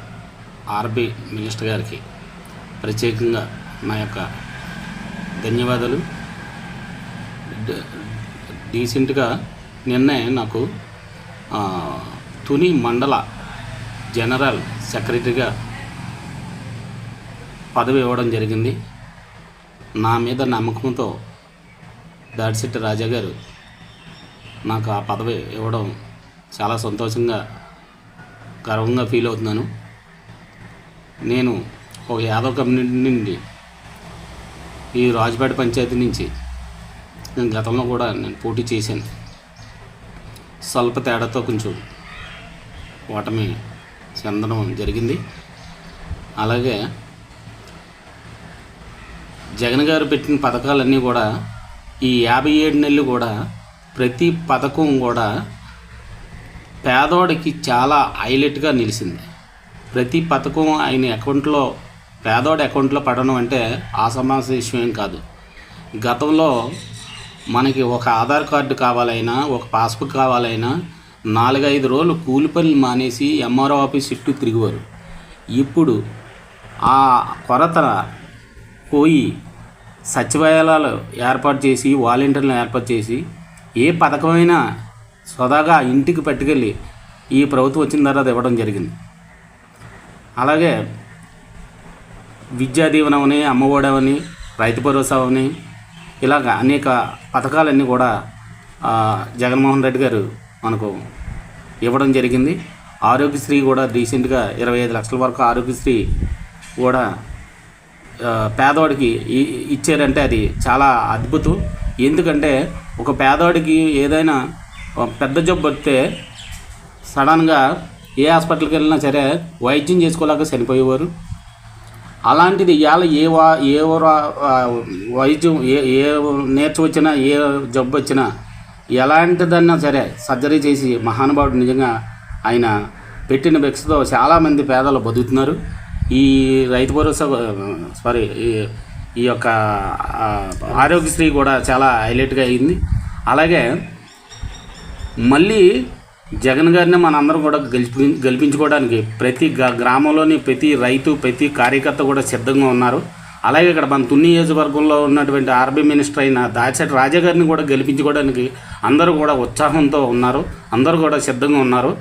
ఆర్బీ మినిస్టర్ గారికి ప్రత్యేకంగా నా యొక్క ధన్యవాదాలు. డీసెంట్గా నిన్నే నాకు తుని మండల జనరల్ సెక్రటరీగా పదవి ఇవ్వడం జరిగింది. నా మీద నమ్మకంతో దాడిశెట్టి రాజా గారు నాకు ఆ పదవి ఇవ్వడం చాలా సంతోషంగా, గర్వంగా ఫీల్ అవుతున్నాను. నేను ఒక యాదవ్ కమ్యూనిటీ నుండి ఈ రాజుపేట పంచాయతీ నుంచి నేను గతంలో కూడా నేను పోటీ చేశాను. స్వల్ప తేడాతో కొంచెం ఓటమి చెందడం జరిగింది. అలాగే జగన్ గారు పెట్టిన పథకాలన్నీ కూడా ఈ 57 నెలలు కూడా ప్రతి పథకం కూడా పేదోడికి చాలా హైలైట్గా నిలిచింది. ప్రతి పథకం ఆయన అకౌంట్లో పేదోడి అకౌంట్లో పడడం అంటే ఆసమాస విషయం కాదు. గతంలో మనకి ఒక ఆధార్ కార్డు కావాలైనా ఒక పాస్బుక్ కావాలైనా 4-5 రోజులు కూలి పనులు మానేసి ఎంఆర్ఓ ఆఫీస్ చుట్టూ తిరిగేవారు. ఇప్పుడు ఆ కొరత పోయి సచివాలయాలు ఏర్పాటు చేసి వాలంటీర్లను ఏర్పాటు చేసి ఏ పథకమైనా స్వదాగా ఇంటికి పట్టుకెళ్ళి ఈ ప్రభుత్వం వచ్చిన తర్వాత ఇవ్వడం జరిగింది. అలాగే విద్యా దీవెన అవని, అమ్మఒడవని, రైతు భరోసా అవని, ఇలాగ అనేక పథకాలన్నీ కూడా జగన్మోహన్ రెడ్డి గారు మనకు ఇవ్వడం జరిగింది. ఆరోగ్యశ్రీ కూడా రీసెంట్గా 25 లక్షల వరకు ఆరోగ్యశ్రీ కూడా పేదవాడికి ఇచ్చారంటే అది చాలా అద్భుతం. ఎందుకంటే ఒక పేదవాడికి ఏదైనా పెద్ద జబ్బు వస్తే సడన్గా ఏ హాస్పిటల్కి వెళ్ళినా సరే వైద్యం చేసుకోలేక చనిపోయేవారు. అలాంటిది ఇవాళ ఏ వైద్యం ఏ నేర్చు వచ్చినా ఏ జబ్బు వచ్చినా ఎలాంటిదన్నా సరే సర్జరీ చేసి మహానుభావుడు నిజంగా ఆయన పెట్టిన బెక్స్తో చాలామంది పేదలు బతుకుతున్నారు. ఈ రైతు భరోసా ఈ యొక్క ఆరోగ్యశ్రీ కూడా చాలా హైలైట్గా అయింది. అలాగే మళ్ళీ జగన్ గారిని మనందరం కూడా గెలిపించుకోవడానికి ప్రతి గ్రామంలోని ప్రతి రైతు ప్రతి కార్యకర్త కూడా సిద్ధంగా ఉన్నారు. అలాగే ఇక్కడ మన తుని నియోజకవర్గంలో ఉన్నటువంటి ఆర్బీ మినిస్టర్ అయిన దాడిశెట్టి రాజా గారిని కూడా గెలిపించుకోవడానికి అందరూ కూడా ఉత్సాహంతో ఉన్నారు, అందరూ కూడా సిద్ధంగా ఉన్నారు.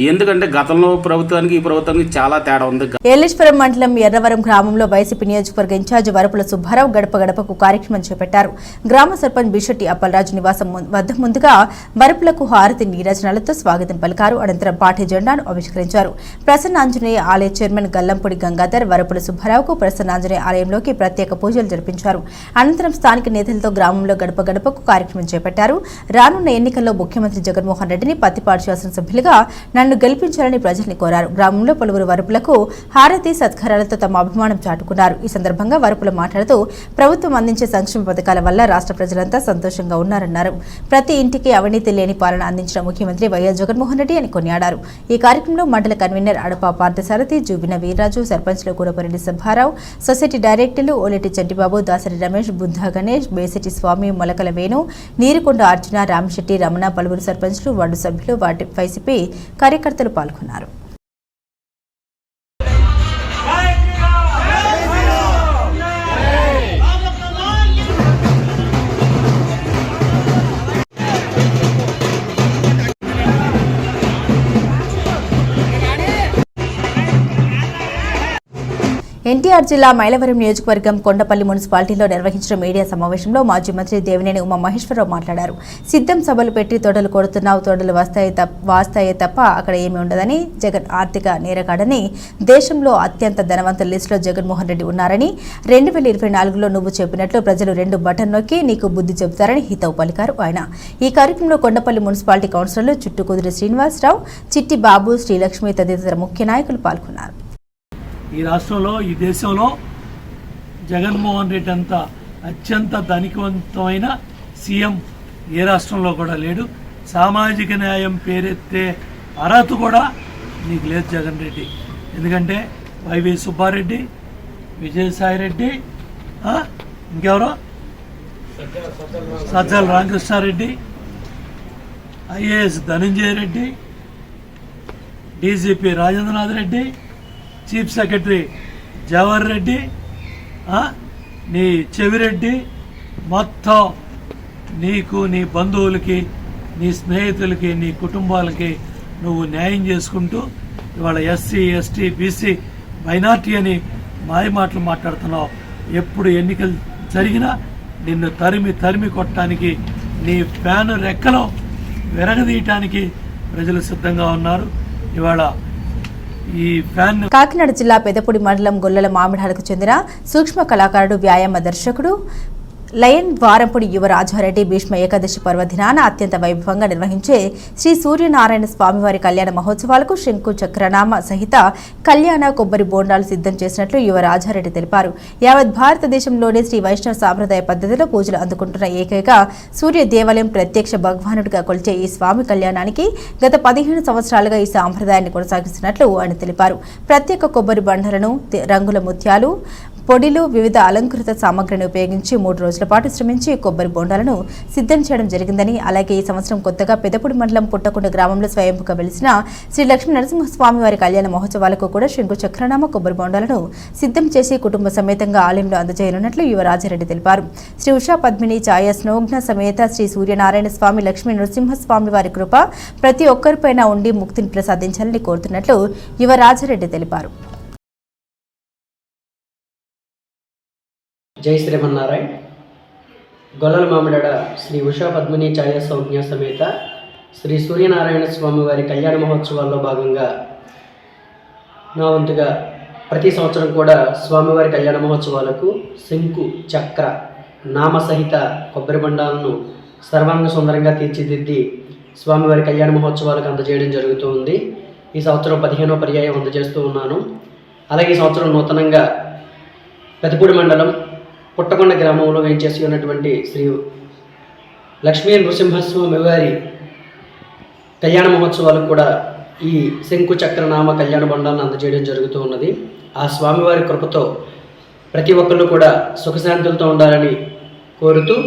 ఎందుకంటే గతంలో ప్రభుత్వానికి ఈ ప్రభుత్వానికి చాలా తేడా ఉంది. ఏలేశ్వరం మండలం ఎర్రవరం గ్రామంలో వైసీపీ నియోజకవర్గ ఇన్ఛార్జ్ వరపుల సుబ్బారావు గడప గడపకు కార్యక్రమం చేపట్టారు. గ్రామ సర్పంచ్ బిషెట్టి అప్పలరాజు నివాసం వద్ద ముందుగా వరపులకు హారతి నీరాజనాలతో స్వాగతం పలికారు. అనంతరం పార్టీ జెండాను ఆవిష్కరించారు. ప్రసన్న ఆంజనేయ ఆలయ చైర్మన్ గల్లంపూడి గంగాధర్ వరపుల సుబ్బారావుకు ప్రసన్న ఆంజనేయ ఆలయంలోకి ప్రత్యేక పూజలు జరిపించారు. అనంతరం స్థానిక నేతలతో గ్రామంలో గడప గడపకు కార్యక్రమం చేపట్టారు. రానున్న ఎన్నికల్లో ముఖ్యమంత్రి జగన్మోహన్ రెడ్డిని పత్తిపాడు శాసనసభ్యులుగా నన్ను గెలిపించాలని ప్రజల్ని కోరారు. గ్రామంలో పలువురు వరపులకు హారతి సత్కారాలతో తమ అభిమానం చాటుకున్నారు. ఈ సందర్భంగా వరపుల మాట్లాడుతూ ప్రభుత్వం అందించే సంక్షేమ పథకాల వల్ల రాష్ట్ర ప్రజలంతా సంతోషంగా ఉన్నారన్నారు. ప్రతి ఇంటికి అవినీతి లేని పాలన అందించిన ముఖ్యమంత్రి వైఎస్ జగన్మోహన్ రెడ్డి అని కొనియాడారు. ఈ కార్యక్రమంలో మండల కన్వీనర్ అడప పార్థసారథి, జూబిన వీర్రాజు, సర్పంచ్లు కూరపరెడ్డి సుబ్బారావు, సొసైటీ డైరెక్టర్లు ఓలేటి చంటిబాబు, దాసరి రమేష్, బుద్ధ గణేష్, బేసిటి స్వామి, మొలకల వేణు, నీరుకొండ అర్జున, రామశెట్టి, రమణ, పలువురు సర్పంచ్లు, వార్డు సభ్యులు, వార్డు వైసీపీ కార్యకర్తలు పాల్గొన్నారు. ఎన్టీఆర్ జిల్లా మైలవరం నియోజకవర్గం కొండపల్లి మున్సిపాలిటీలో నిర్వహించిన మీడియా సమావేశంలో మాజీ మంత్రి దేవినేని ఉమామహేశ్వరరావు మాట్లాడారు. సిద్ధం సభలు పెట్టి తొడలు కొడుతున్నావు, తొడలు వాస్తాయే తప్ప అక్కడ ఏమీ ఉండదని, జగన్ ఆర్థిక నేరగాడని, దేశంలో అత్యంత ధనవంతుల లిస్టులో జగన్మోహన్ రెడ్డి ఉన్నారని, 2024లో నువ్వు చెప్పినట్లు ప్రజలు 2 బటన్ నొక్కి నీకు బుద్ధి చెబుతారని హితవు పలికారు. ఆయన ఈ కార్యక్రమంలో కొండపల్లి మున్సిపాలిటీ కౌన్సిలర్లు చుట్టుకుదిరి శ్రీనివాసరావు, చిట్టి బాబు, శ్రీలక్ష్మి తదితర ముఖ్య నాయకులు పాల్గొన్నారు. ఈ రాష్ట్రంలో ఈ దేశంలో జగన్మోహన్ రెడ్డి అంత అత్యంత ధనికవంతమైన సీఎం ఏ రాష్ట్రంలో కూడా లేడు. సామాజిక న్యాయం పేరెత్తే అర్హత కూడా నీకు లేదు జగన్ రెడ్డి. ఎందుకంటే వైవి సుబ్బారెడ్డి, విజయసాయిరెడ్డి, ఇంకెవరో Sajjala Ramakrishna Reddy, IAS Dhananjaya Reddy, DGP Rajendranath Reddy, chief secretary Jawahar Reddy, నీ చెవిరెడ్డి, మొత్తం నీకు, నీ బంధువులకి, నీ స్నేహితులకి, నీ కుటుంబాలకి నువ్వు న్యాయం చేసుకుంటూ ఇవాళ ఎస్సీ, ఎస్టీ, బీసీ, మైనార్టీ అని మాయమాటలు మాట్లాడుతున్నావు. ఎప్పుడు ఎన్నికలు జరిగినా నిన్ను తరిమి కొట్టడానికి, నీ ఫ్యాను రెక్కలో విరగదీయటానికి ప్రజలు సిద్ధంగా ఉన్నారు. ఇవాళ కాకినాడ జిల్లా పెదపూడి మండలం గొల్లల మామిడాలకు చెందిన సూక్ష్మ కళాకారుడు, వ్యాయామ దర్శకుడు లయన్ వారంపుడి యువ రాజారెడ్డి భీష్మ ఏకాదశి పర్వదినాన అత్యంత వైభవంగా నిర్వహించే శ్రీ సూర్యనారాయణ స్వామివారి కళ్యాణ మహోత్సవాలకు శంకు చక్రనామ సహిత కళ్యాణ కొబ్బరి బోండాలు సిద్ధం చేసినట్లు యువ రాజారెడ్డి తెలిపారు. యావత్ భారతదేశంలోనే శ్రీ వైష్ణవ సాంప్రదాయ పద్ధతిలో పూజలు అందుకుంటున్న ఏకైక సూర్య దేవాలయం ప్రత్యక్ష భగవానుడిగా కొలిచే ఈ స్వామి కళ్యాణానికి గత 15 సంవత్సరాలుగా ఈ సాంప్రదాయాన్ని కొనసాగిస్తున్నట్లు ఆయన తెలిపారు. ప్రత్యేక కొబ్బరి బండలను, రంగుల ముత్యాలు, పొడిలు, వివిధ అలంకృత సామగ్రిని ఉపయోగించి 3 రోజుల పాటు శ్రమించి కొబ్బరి బొండాలను సిద్ధం చేయడం జరిగిందని, అలాగే ఈ సంవత్సరం కొత్తగా పెదపూడి మండలం పుట్టకొండ గ్రామంలో స్వయంపుగా వెలిసిన శ్రీ లక్ష్మీ నరసింహస్వామి వారి కళ్యాణ మహోత్సవాలకు కూడా శంకు చక్రనామ కొబ్బరి బొండాలను సిద్ధం చేసి కుటుంబ సమేతంగా ఆలయంలో అందజేయనున్నట్లు యువ రాజారెడ్డి తెలిపారు. శ్రీ ఉషా పద్మిని ఛాయ స్నోఘ్న సమేత శ్రీ సూర్యనారాయణ స్వామి లక్ష్మీ నరసింహస్వామి వారి కృప ప్రతి ఒక్కరిపైన ఉండి ముక్తిని ప్రసాదించాలని కోరుతున్నట్లు యువ రాజారెడ్డి తెలిపారు. జై శ్రీమన్నారాయణ. గొల్లల మామిడాడ శ్రీ ఉషా పద్మిని ఛాయ సౌజ్ఞ సమేత శ్రీ సూర్యనారాయణ స్వామి వారి కళ్యాణ మహోత్సవాల్లో భాగంగా నా వంతుగా ప్రతి సంవత్సరం కూడా స్వామివారి కళ్యాణ మహోత్సవాలకు శంకు చక్ర నామసహిత కొబ్బరి బండాలను సర్వాంగ సుందరంగా తీర్చిదిద్ది స్వామివారి కళ్యాణ మహోత్సవాలకు అందజేయడం జరుగుతూ ఉంది. ఈ సంవత్సరం 15వ పర్యాయం అందజేస్తూ ఉన్నాను. అలాగే ఈ సంవత్సరం నూతనంగా పెదపూడి మండలం పుట్టకొండ గ్రామంలో వేంచేసి ఉన్నటువంటి శ్రీ లక్ష్మీ నృసింహస్వామి వారి కళ్యాణ మహోత్సవాలకు కూడా ఈ శంకు చక్రనామ కళ్యాణ బండాలను అందజేయడం జరుగుతూ ఉన్నది. ఆ స్వామివారి కృపతో ప్రతి ఒక్కళ్ళు కూడా సుఖశాంతులతో ఉండాలని కోరుతూ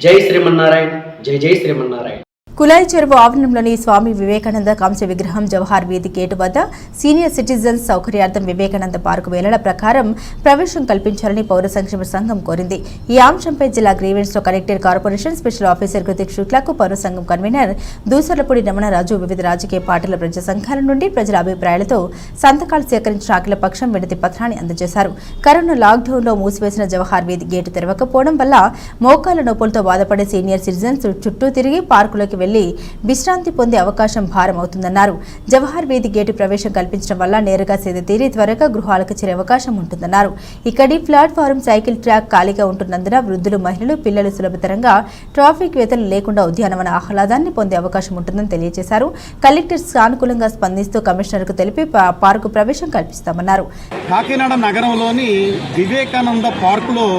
జై శ్రీమన్నారాయణ, జై జై శ్రీమన్నారాయణ. కులాయి చెరువు ఆవరణంలోని స్వామి వివేకానంద కాంస్య విగ్రహం జవహర్ వీధి గేటు వద్ద సీనియర్ సిటిజన్స్ సౌకర్యార్థం వివేకానంద పార్కు వేళల ప్రకారం ప్రవేశం కల్పించాలని పౌర సంక్షేమ సంఘం కోరింది. ఈ అంశంపై జిల్లా గ్రీవెన్స్ లో collector, corporation special officer Kritik శుక్లాకు పౌర సంఘం కన్వీనర్ దూసర్లపూడి రమణరాజు వివిధ రాజకీయ పార్టీల ప్రజా సంఘాల నుండి ప్రజల అభిప్రాయాలతో సంతకాలు సేకరించిన అఖిల పక్షం వినతి పత్రాన్ని అందజేశారు. కరోనా లాక్డౌన్లో మూసివేసిన జవహర్ వీధి గేటు తెరవకపోవడం వల్ల మోకాల నొప్పులతో బాధపడే సీనియర్ సిటిజన్స్ చుట్టూ తిరిగి పార్కులోకి వెళ్లి విశ్రాంతి పొందే అవకాశం భారం అవుతుందన్నారు. జవహర్ వీధి గేటు ప్రవేశం కల్పించడం వల్ల నేరుగా సేద తీరి త్వరగా గృహాలకు చేరే అవకాశం ఉంటుందన్నారు. ఇక్కడి ప్లాట్ఫారం, సైకిల్ ట్రాక్ ఖాళీగా ఉంటున్నందున వృద్ధులు, మహిళలు, పిల్లలు సులభతరంగా ట్రాఫిక్ వేతలు లేకుండా ఉద్యానవన ఆహ్లాదాన్ని పొందే అవకాశం ఉంటుందని తెలియజేశారు. కలెక్టర్ సానుకూలంగా స్పందిస్తూ కమిషనర్కు తెలిపి పార్కు ప్రవేశం కల్పిస్తామన్నారు. కాకినాడ నగరంలోని వివేకానంద పార్కులో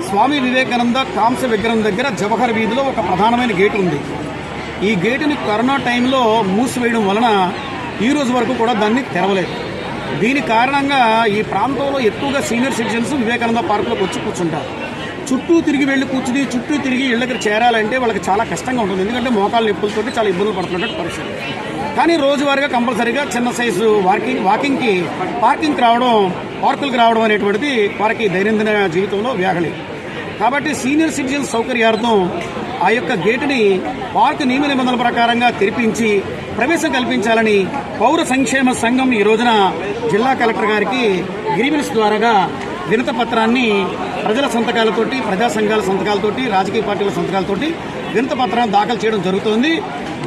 స్వామి వివేకానంద కాంస్య విగ్రహం దగ్గర జవహర్ వీధిలో ఒక ప్రధానమైన గేటు ఉంది. ఈ గేటుని కరోనా టైంలో మూసివేయడం వలన ఈ రోజు వరకు కూడా దాన్ని తెరవలేదు. దీని కారణంగా ఈ ప్రాంతంలో ఎక్కువగా సీనియర్ సిటిజన్స్ వివేకానంద పార్కులోకి వచ్చి కూర్చుంటారు. చుట్టూ తిరిగి వెళ్ళి కూర్చుని చుట్టూ తిరిగి ఇళ్ళ దగ్గర చేరాలంటే వాళ్ళకి చాలా కష్టంగా ఉంటుంది. ఎందుకంటే మోకాళ్ళ నొప్పులతో చాలా ఇబ్బందులు పడుతున్నట్టు పరిస్థితి. కానీ రోజువారీగా కంపల్సరీగా చిన్న సైజు వాకింగ్కి పార్కింగ్కి రావడం, పార్కులకు రావడం అనేటువంటిది వారికి దైనందిన జీవితంలో వ్యాగలి. కాబట్టి సీనియర్ సిటిజన్స్ సౌకర్యార్థం ఆ యొక్క గేటుని పార్కు నియమ నిబంధనల ప్రకారంగా తెరిపించి ప్రవేశం కల్పించాలని పౌర సంక్షేమ సంఘం ఈ రోజున జిల్లా కలెక్టర్ గారికి గ్రీవెన్స్ ద్వారాగా వినతి పత్రాన్ని ప్రజల సంతకాలతోటి, ప్రజా సంఘాల సంతకాలతోటి, రాజకీయ పార్టీల సంతకాలతోటి వినతి పత్రాన్ని దాఖలు చేయడం జరుగుతోంది.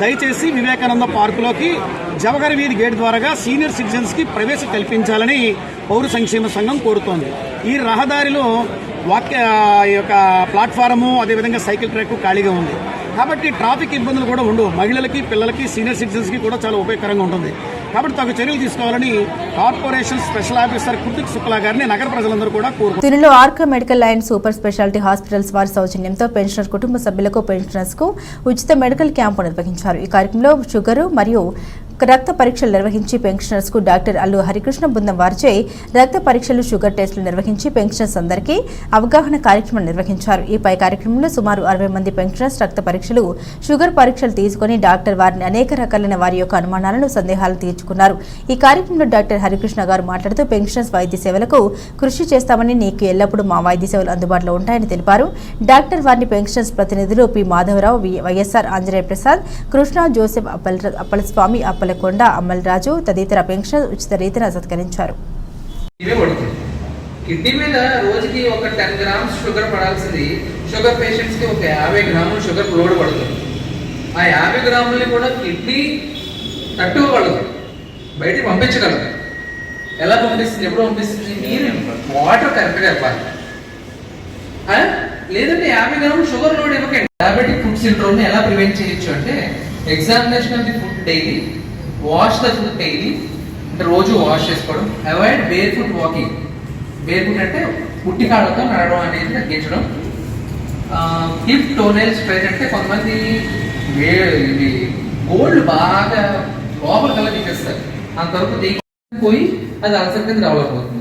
దయచేసి వివేకానంద పార్కులోకి జవహర్ వీధి గేట్ ద్వారాగా సీనియర్ సిటిజన్స్కి ప్రవేశం కల్పించాలని పౌర సంక్షేమ సంఘం కోరుతోంది. ఈ రహదారిలో యొక్క ప్లాట్ఫారము, అదేవిధంగా సైకిల్ ట్రాక్ ఖాళీగా ఉంది. కాబట్టి ట్రాఫిక్ ఇబ్బందులు కూడా ఉండవు. మహిళలకి, పిల్లలకి, సీనియర్ సిటిజన్స్కి కూడా చాలా ఉపయోగకరంగా ఉంటుంది. కాబట్టి తగు చర్యలు తీసుకోవాలని corporation special officer Krithik Shukla గారిని నగర ప్రజలందరూ కూడా కోరుతున్నారు. దీనిలో Arka medical and super speciality hospitals వారి సౌజన్యంతో పెన్షనర్ కుటుంబ సభ్యులకు, పెన్షనర్స్ కు ఉచిత మెడికల్ క్యాంపు నిర్వహించారు. ఈ కార్యక్రమంలో షుగరు మరియు రక్త పరీక్షలు నిర్వహించి పెన్షనర్స్ కు డాక్టర్ అల్లు హరికృష్ణ బృందం వారిచే రక్త పరీక్షలు, షుగర్ టెస్టులు నిర్వహించి పెన్షనర్స్ అందరికీ అవగాహన కార్యక్రమం నిర్వహించారు. ఈ పై కార్యక్రమంలో సుమారు 60 మంది పెన్షనర్స్ రక్త పరీక్షలు, షుగర్ పరీక్షలు తీసుకుని డాక్టర్ వారిని అనేక రకాలైన వారి యొక్క అనుమానాలను, సందేహాలను తీర్చుకున్నారు. ఈ కార్యక్రమంలో డాక్టర్ హరికృష్ణ గారు మాట్లాడుతూ పెన్షనర్స్ వైద్య సేవలకు కృషి చేస్తామని, నీకు ఎల్లప్పుడూ మా వైద్య సేవలు అందుబాటులో ఉంటాయని తెలిపారు. డాక్టర్ వారిని పెన్షనర్స్ ప్రతినిధులు పి మాధవరావు, వైఎస్ఆర్ ఆంజనేయ ప్రసాద్, కృష్ణ, జోసెఫ్, అప్పలస్వామి, కొండ, అమ్మలరాజు తదితర పెన్షన్ ఉచిత రీతిన సత్కరించారు. కిడ్నీ మీద రోజుకి ఒక 10 గ్రామ్స్ షుగర్ పడాల్సింది షుగర్ పేషెంట్స్ కి ఒక 50 గ్రాముల షుగర్ లోడ్ పడుతుంది. ఆ 50 గ్రాములని కూడా కిడ్నీ తట్టుకోగలదు, బయటికి పంపించగలదు. ఎలా పంపిస్తుంది, ఎప్పుడు పంపిస్తుంది? మీరు వాటర్ కరెక్ట్గా ఇవ్వాలి. లేదంటే 50 గ్రాములు షుగర్ లోడ్ ఇవ్వకండి. డయాబెటిక్ ఫుడ్ సిండ్రోమ్ ని ఎలా ప్రివెంట్ చేయొచ్చు అంటే examination of the food daily, wash the food daily, అంటే రోజు వాష్ చేసుకోవడం, avoid bear foot walking. Bear foot అంటే పుట్టి కాళ్ళతో నడవడం అనేది తగ్గించడం. కీప్ టోనైల్ స్ట్రైట్, అంటే కొంతమంది ఇవి గోల్డ్ బాగా లోపల కల్లా తీసేస్తారు, అంతవరకు పోయి అది అల్సర్ కింద డెవలప్ అవుతుంది.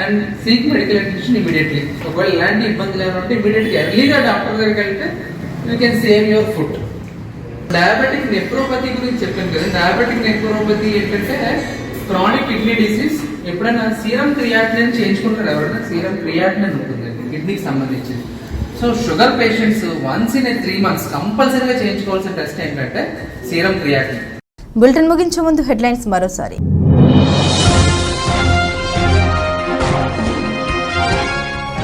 And seek medical attention immediately. ఒకవేళ ఇలాంటి ఇబ్బందులు ఏమైనా ఉంటే ఇమీడియట్గా ఎర్లీగా డాక్టర్ దగ్గరికి వెళ్తే you can save your food. Diabetic nephropathy గురించి చెప్పాను కదా. డయాబెటిక్ నెఫ్రోపతి ఏంటంటే క్రానిక్ కిడ్నీ డిసీజ్. ఎప్పుడైనా సీరం క్రియాటినిన్ చేయించుకుంటారు ఎవరైనా? సీరం క్రియాటినిన్ ఉంటుందండి కిడ్నీకి సంబంధించి. So sugar patients once in 3 months కంపల్సరీగా చేయించుకోవాల్సిన టెస్ట్ ఏంటంటే సీరం క్రియాటినిన్. బులెటిన్ ముగించే ముందు హెడ్లైన్స్ మరోసారి.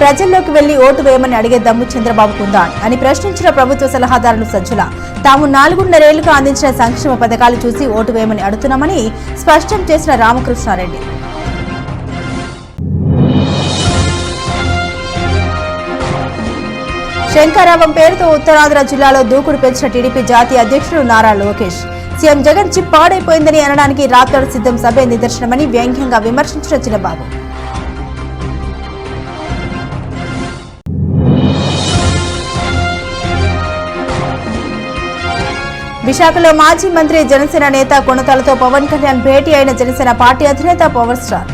ప్రజల్లోకి వెళ్లి ఓటు వేయమని అడిగే దమ్ము చంద్రబాబుకుందా అని ప్రశ్నించిన ప్రభుత్వ సలహాదారులు సజ్జల. తాము 4.5 ఏళ్లుగా అందించిన సంక్షేమ పథకాలు చూసి ఓటు వేయమని అడుగుతున్నామని స్పష్టం చేసిన రామకృష్ణారెడ్డి. శంకరావం పేరుతో ఉత్తరాంధ్ర జిల్లాలో దూకుడు పెంచిన టీడీపీ జాతీయ అధ్యక్షుడు నారా లోకేష్. సీఎం జగన్ చిప్ పాడైపోయిందని అనడానికి రాత్రి సిద్ధం సభే నిదర్శనమని వ్యంగ్యంగా విమర్శించిన చిన్నబాబు. విశాఖలో మాజీ మంత్రి జనసేన నేత కొనతలతో పవన్ కళ్యాణ్ భేటీ అయిన జనసేన పార్టీ అధినేత పవర్ స్టార్.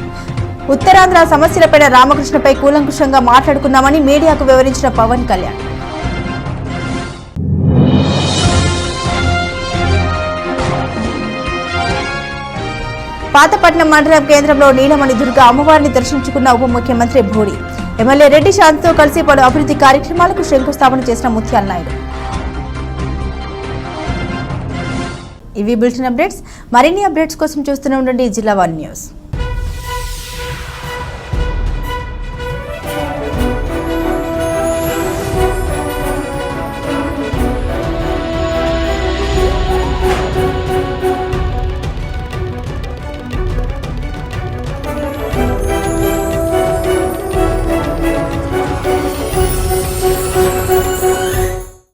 ఉత్తరాంధ్ర సమస్యలపై రామకృష్ణపై కూలంకుషంగా మాట్లాడుకున్నామని మీడియాకు వివరించిన పవన్ కళ్యాణ్. పాతపట్నం మండలం కేంద్రంలో నీలమణి దుర్గ అమ్మవారిని దర్శించుకున్న ఉప ముఖ్యమంత్రి భూడి. ఎమ్మెల్యే రెడ్డి శాంతితో కలిసి పలు అభివృద్ధి కార్యక్రమాలకు శంకుస్థాపన చేసిన ముత్యాల నాయుడు. ఇవి బులెటిన్ అప్డేట్స్. మరిన్ని అప్డేట్స్ కోసం చూస్తూనే ఉండండి జిల్లా 1 న్యూస్.